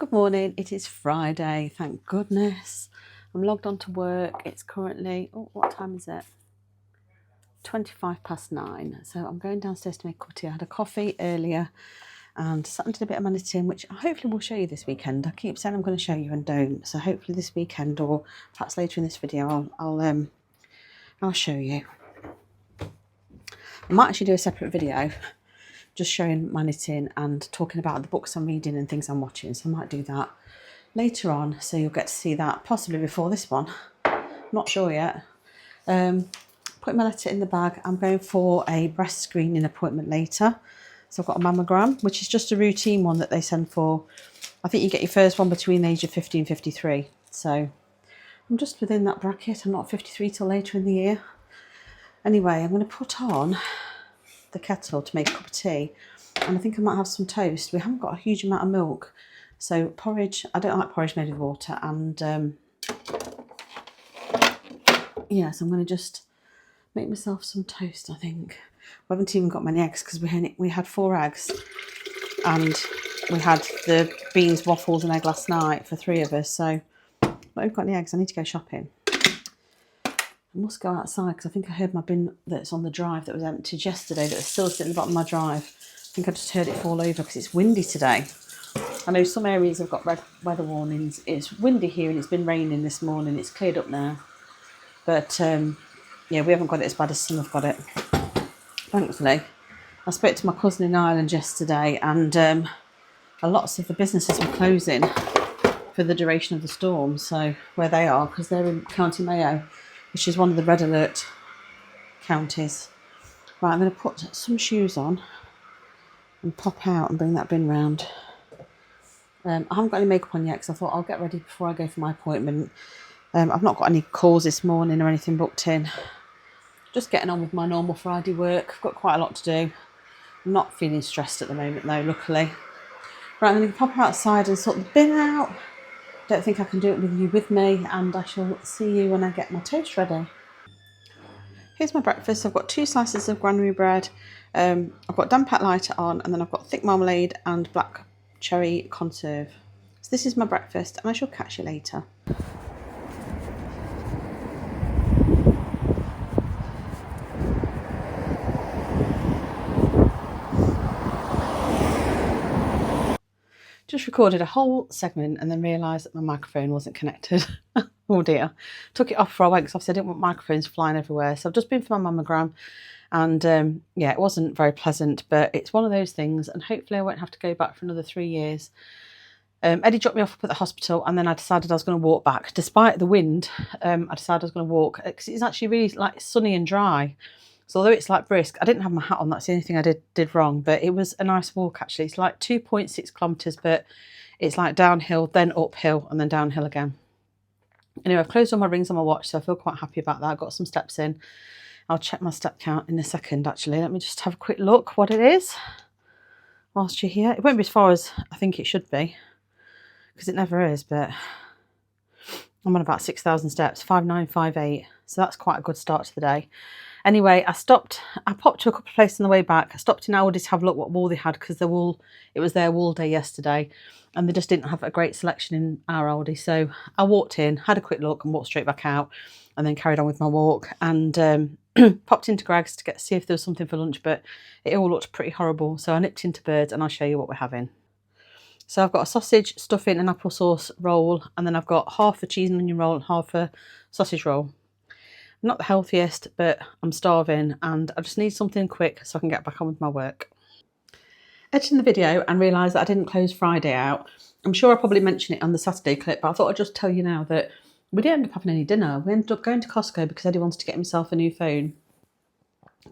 Good morning, it is Friday, thank goodness. I'm logged on to work. It's currently, what time is it? 9:25. So I'm going downstairs to make a cup of tea. I had a coffee earlier and sat and did a bit of my knitting, which I hopefully will show you this weekend. I keep saying I'm going to show you and don't. So hopefully this weekend or perhaps later in this video I'll show you. I might actually do a separate video just showing my knitting and talking about the books I'm reading and things I'm watching. So I might do that later on, so you'll get to see that possibly before this one. Not sure yet. Putting my letter in the bag. I'm going for a breast screening appointment later. So I've got a mammogram, which is just a routine one that they send for. I think you get your first one between the age of 50 and 53. So I'm just within that bracket. I'm not 53 till later in the year. Anyway, I'm going to put on the kettle to make a cup of tea, and I think I might have some toast. We haven't got a huge amount of milk, so porridge, I don't like porridge made with water, and yeah, so I'm going to just make myself some toast. I think we haven't even got many eggs because we had 4 eggs, and we had the beans, waffles and egg last night for 3 of us, so not even got any eggs. I need to go shopping. I must go outside because I think I heard my bin that's on the drive that was emptied yesterday that was still sitting at the bottom of my drive. I think I just heard it fall over because it's windy today. I know some areas have got red weather warnings. It's windy here and it's been raining this morning. It's cleared up now. But yeah, we haven't got it as bad as some have got it. Thankfully. I spoke to my cousin in Ireland yesterday, and a lot of the businesses were closing for the duration of the storm. So where they are, because they're in County Mayo, which is one of the red alert counties. Right, I'm going to put some shoes on and pop out and bring that bin round. I haven't got any makeup on yet because I thought I'll get ready before I go for my appointment. I've not got any calls this morning or anything booked in. Just getting on with my normal Friday work. I've got quite a lot to do. I'm not feeling stressed at the moment though, luckily. Right, I'm going to pop outside and sort the bin out. Don't think I can do it with you with me, and I shall see you when I get my toast ready. Here's my breakfast. I've got 2 slices of granary bread. I've got damp pat lighter on, and then I've got thick marmalade and black cherry conserve. So this is my breakfast, and I shall catch you later. Just recorded a whole segment and then realised that my microphone wasn't connected. Oh dear. Took it off before I went because obviously I didn't want microphones flying everywhere. So I've just been for my mammogram, and yeah, it wasn't very pleasant, but it's one of those things, and hopefully I won't have to go back for another 3 years. Eddie dropped me off at the hospital, and then I decided I was going to walk back. Despite the wind, I decided I was going to walk because it's actually really like sunny and dry. So although it's like brisk, I didn't have my hat on. That's the only thing I did wrong. But it was a nice walk actually. It's like 2.6 kilometres, but it's like downhill, then uphill, and then downhill again. Anyway, I've closed all my rings on my watch, so I feel quite happy about that. I've got some steps in. I'll check my step count in a second actually. Let me just have a quick look what it is whilst you're here. It won't be as far as I think it should be, because it never is, but I'm on about 6,000 steps, 5,958. So that's quite a good start to the day. Anyway, I popped to a couple of places on the way back. I stopped in Aldi to have a look what wool they had, because it was their wool day yesterday, and they just didn't have a great selection in our Aldi. So I walked in, had a quick look, and walked straight back out, and then carried on with my walk, and popped into Greggs to see if there was something for lunch, but it all looked pretty horrible. So I nipped into Birds, and I'll show you what we're having. So I've got a sausage, stuffing and applesauce roll, and then I've got half a cheese and onion roll and half a sausage roll. Not the healthiest, but I'm starving and I just need something quick so I can get back on with my work. Editing the video and realised that I didn't close Friday out. I'm sure I probably mentioned it on the Saturday clip, but I thought I'd just tell you now that we didn't end up having any dinner. We ended up going to Costco because Eddie wanted to get himself a new phone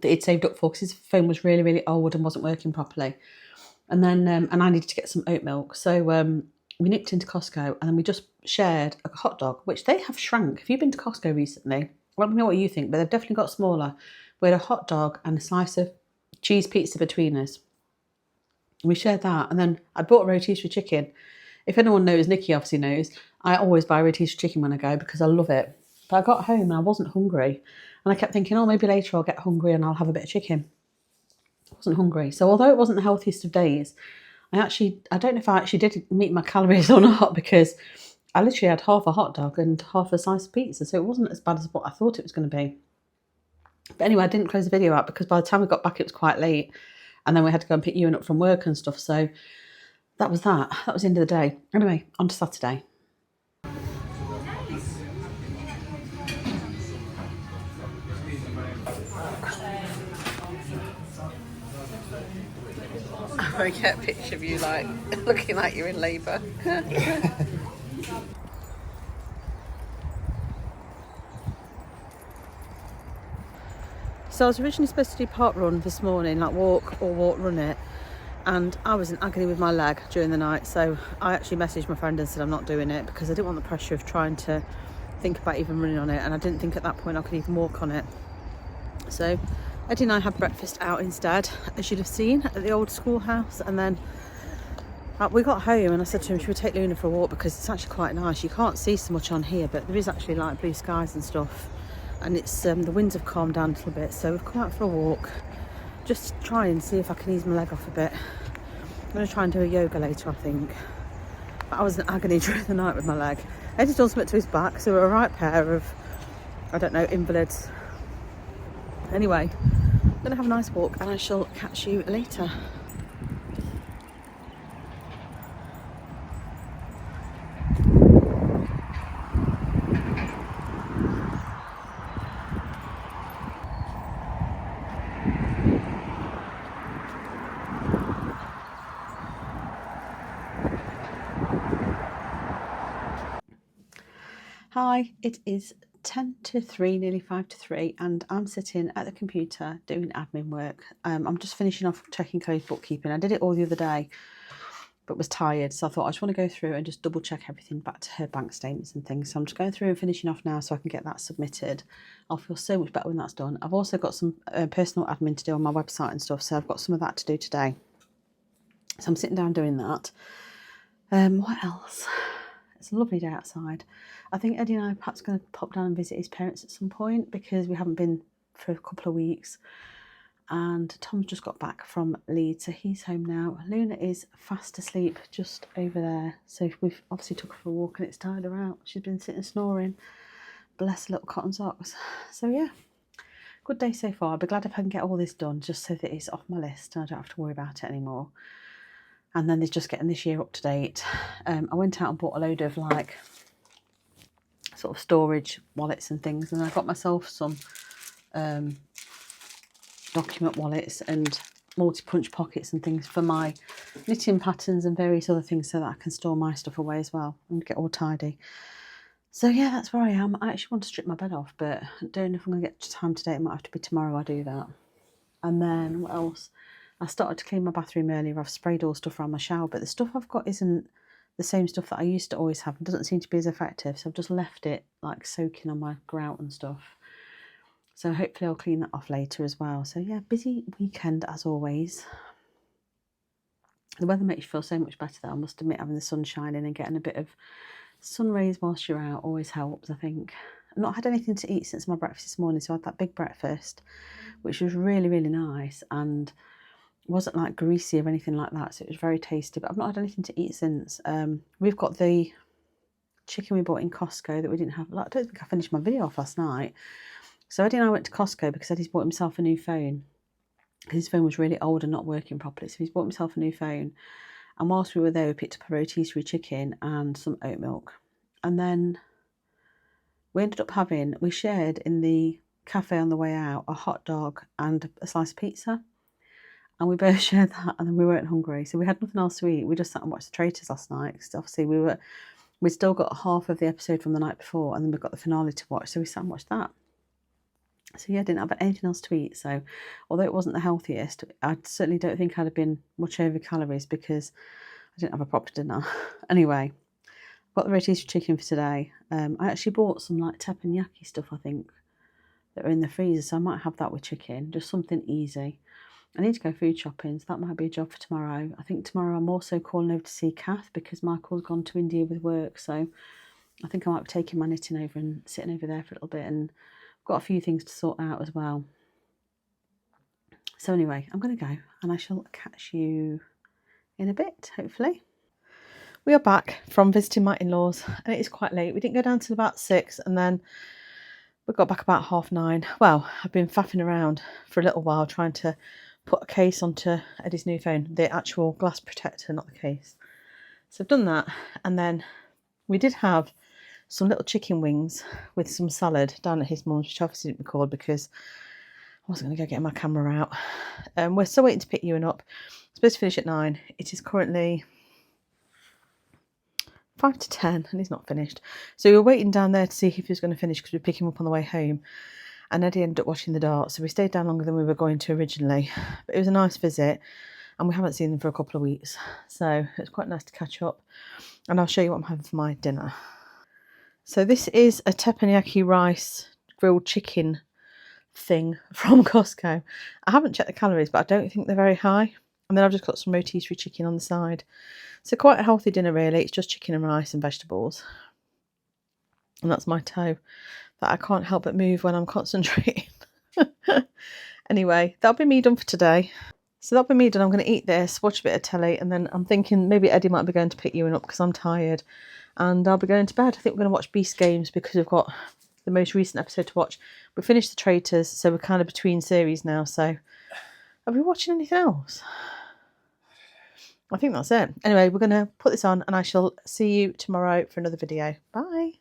that he'd saved up for because his phone was really, really old and wasn't working properly. And then and I needed to get some oat milk. So we nipped into Costco and then we just shared a hot dog, which they have shrunk. If you've been to Costco recently, I don't know what you think, but they've definitely got smaller. We had a hot dog and a slice of cheese pizza between us. We shared that, and then I bought a rotisserie chicken. If anyone knows, Nikki obviously knows, I always buy rotisserie chicken when I go because I love it. But I got home and I wasn't hungry. And I kept thinking, oh, maybe later I'll get hungry and I'll have a bit of chicken. I wasn't hungry. So although it wasn't the healthiest of days, I don't know if I actually did meet my calories or not, because I literally had half a hot dog and half a slice of pizza, so it wasn't as bad as what I thought it was going to be. But anyway, I didn't close the video out because by the time we got back, it was quite late, and then we had to go and pick Ewan up from work and stuff. So that was that. That was the end of the day. Anyway, on to Saturday. I get a picture of you like looking like you're in labour. So I was originally supposed to do park run this morning, like walk or walk run it, and I was in agony with my leg during the night, so I actually messaged my friend and said I'm not doing it because I didn't want the pressure of trying to think about even running on it, and I didn't think at that point I could even walk on it. So Eddie and I had breakfast out instead, as you'd have seen, at the old schoolhouse, and then we got home and I said to him, should we take Luna for a walk, because it's actually quite nice. You can't see so much on here, but there is actually like blue skies and stuff, and it's the winds have calmed down a little bit, so we've come out for a walk just to try and see if I can ease my leg off a bit. I'm going to try and do a yoga later, I think, but I was in agony during the night with my leg. Eddie's done something to his back, so we're a right pair of, I don't know, invalids. Anyway, I'm going to have a nice walk and I shall catch you later. Hi, it is 10 to 3, nearly 5 to 3, and I'm sitting at the computer doing admin work. I'm just finishing off checking Chloe's bookkeeping. I did it all the other day, but was tired, so I thought I just want to go through and just double check everything back to her bank statements and things. So I'm just going through and finishing off now so I can get that submitted. I'll feel so much better when that's done. I've also got some personal admin to do on my website and stuff, so I've got some of that to do today. So I'm sitting down doing that. What else? It's a lovely day outside. I think Eddie and I are perhaps going to pop down and visit his parents at some point, because we haven't been for a couple of weeks. And Tom's just got back from Leeds, so he's home now. Luna is fast asleep just over there. So we've obviously took her for a walk and it's tired her out. She's been sitting snoring. Bless her little cotton socks. So yeah, good day so far. I'll be glad if I can get all this done, just so that it's off my list and I don't have to worry about it anymore. And then there's just getting this year up to date. I went out and bought a load of like sort of storage wallets and things, and I got myself some document wallets and multi-punch pockets and things for my knitting patterns and various other things, so that I can store my stuff away as well and get all tidy. So yeah, that's where I am. I actually want to strip my bed off, but I don't know if I'm going to get time today. It might have to be tomorrow I do that. And then what else? I started to clean my bathroom earlier. I've sprayed all stuff around my shower, but the stuff I've got isn't the same stuff that I used to always have. It doesn't seem to be as effective, so I've just left it like soaking on my grout and stuff. So hopefully I'll clean that off later as well. So yeah, busy weekend as always. The weather makes you feel so much better though, I must admit. Having the sun shining and getting a bit of sun rays whilst you're out always helps, I think. I've not had anything to eat since my breakfast this morning, so I had that big breakfast, which was really, really nice, and wasn't like greasy or anything like that, so it was very tasty. But I've not had anything to eat since. We've got the chicken we bought in Costco that we didn't have. Like, I don't think I finished my video off last night. So Eddie and I went to Costco because Eddie's bought himself a new phone. His phone was really old and not working properly, so he's bought himself a new phone. And whilst we were there, we picked up a rotisserie chicken and some oat milk. And then we ended up we shared in the cafe on the way out a hot dog and a slice of pizza. And we both shared that, and then we weren't hungry, so we had nothing else to eat. We just sat and watched The Traitors last night, because obviously we'd still got half of the episode from the night before, and then we've got the finale to watch, so we sat and watched that. So yeah, I didn't have anything else to eat. So although it wasn't the healthiest, I certainly don't think I'd have been much over calories because I didn't have a proper dinner. Anyway, I've got the rotisserie chicken for today. I actually bought some like teppanyaki stuff, I think, that are in the freezer, so I might have that with chicken, just something easy. I need to go food shopping, so that might be a job for tomorrow. I think tomorrow I'm also calling over to see Kath because Michael's gone to India with work, so I think I might be taking my knitting over and sitting over there for a little bit, and I've got a few things to sort out as well. So anyway, I'm going to go and I shall catch you in a bit, hopefully. We are back from visiting my in-laws and it is quite late. We didn't go down till about 6 and then we got back about 9:30. Well, I've been faffing around for a little while trying to put a case onto Eddie's new phone, the actual glass protector, not the case. So I've done that, and then we did have some little chicken wings with some salad down at his mum's, which obviously didn't record because I wasn't going to go get my camera out. We're still waiting to pick Ewan up. Supposed to finish at 9. It is currently 5 to 10 and he's not finished. So we were waiting down there to see if he was going to finish because we'd pick him up on the way home. And Eddie ended up watching the darts, so we stayed down longer than we were going to originally. But it was a nice visit and we haven't seen them for a couple of weeks. So it's quite nice to catch up. And I'll show you what I'm having for my dinner. So this is a teppanyaki rice grilled chicken thing from Costco. I haven't checked the calories, but I don't think they're very high. And then I've just got some rotisserie chicken on the side. So quite a healthy dinner really. It's just chicken and rice and vegetables. And that's my toe that I can't help but move when I'm concentrating. Anyway, that'll be me done for today. So that'll be me done. I'm going to eat this, watch a bit of telly, and then I'm thinking maybe Eddie might be going to pick Ewan up because I'm tired. And I'll be going to bed. I think we're going to watch Beast Games because we've got the most recent episode to watch. We finished The Traitors, so we're kind of between series now. So are we watching anything else? I think that's it. Anyway, we're going to put this on and I shall see you tomorrow for another video. Bye.